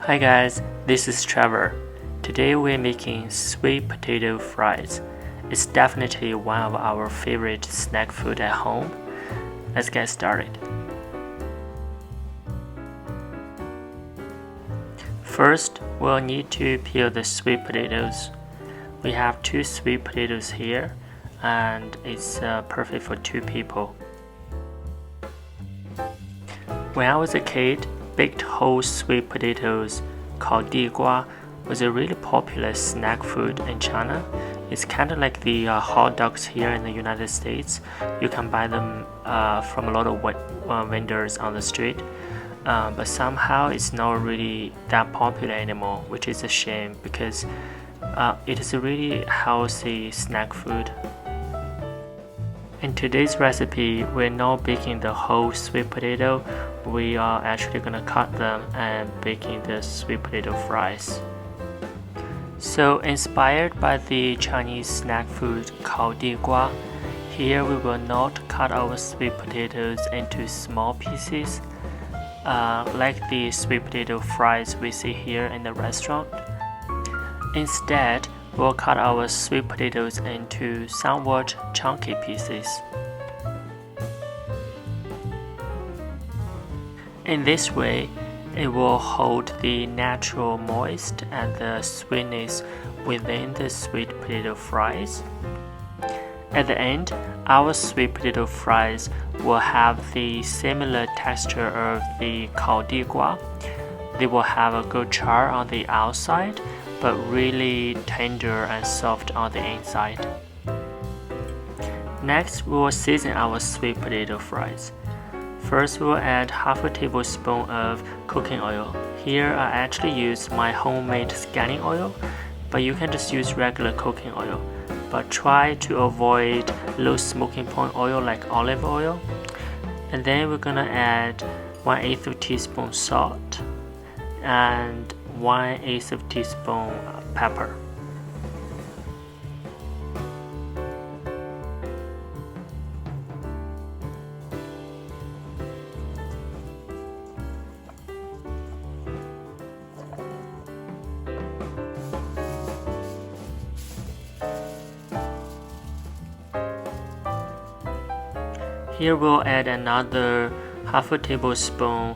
Hi guys, this is Trevor. Today we're making sweet potato fries. It's definitely one of our favorite snack food at home. Let's get started. First, we'll need to peel the sweet potatoes. We have 2 sweet potatoes here, and it's perfect for 2 people. When I was a kid, baked whole sweet potatoes, 烤地瓜, was a really popular snack food in China. It's kind of like the hot dogs here in the United States. You can buy them from a lot of vendors on the street. But somehow it's not really that popular anymore, which is a shame because it is a really healthy snack food. In today's recipe, we're not baking the whole sweet potato. We are actually gonna cut them and baking the sweet potato fries. So inspired by the Chinese snack food 烤地瓜, here we will not cut our sweet potatoes into small pieces, like the sweet potato fries we see here in the restaurant. Instead, we'll cut our sweet potatoes into somewhat chunky pieces. In this way, it will hold the natural moist and the sweetness within the sweet potato fries. At the end, our sweet potato fries will have the similar texture of the 烤地瓜. They will have a good char on the outside, but really tender and soft on the inside. Next, we will season our sweet potato fries. First, we will add half a tablespoon of cooking oil. Here, I actually use my homemade scallion oil, but you can just use regular cooking oil. But try to avoid low smoking point oil like olive oil. And then we're gonna add 1/8 of teaspoon salt and 1/8 of teaspoon pepper. Here we'll add another half a tablespoon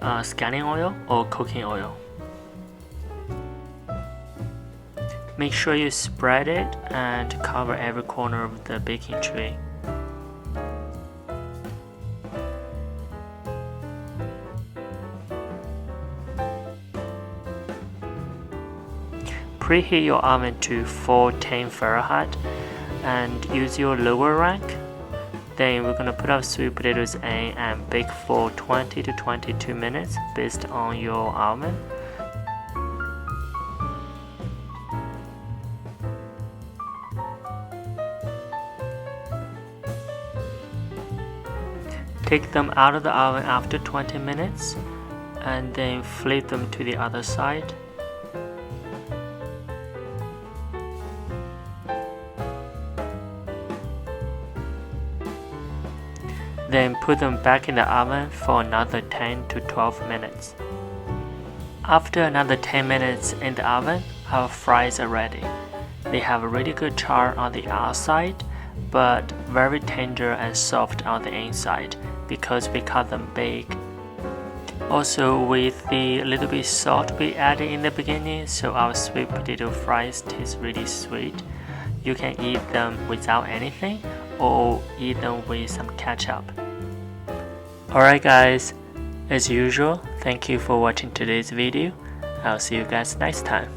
scallion oil or cooking oil. Make sure you spread it and cover every corner of the baking tray. Preheat your oven to 410 Fahrenheit and use your lower rack. Then we're gonna put our sweet potatoes in and bake for 20 to 22 minutes based on your oven. Take them out of the oven after 20 minutes and then flip them to the other side. Then put them back in the oven for another 10 to 12 minutes. After another 10 minutes in the oven, our fries are ready. They have a really good char on the outside, but very tender and soft on the inside because we cut them big. Also, with the little bit salt we added in the beginning, so our sweet potato fries taste really sweet. You can eat them without anything or eat them with some ketchup. Alright guys, as usual, thank you for watching today's video. I'll see you guys next time.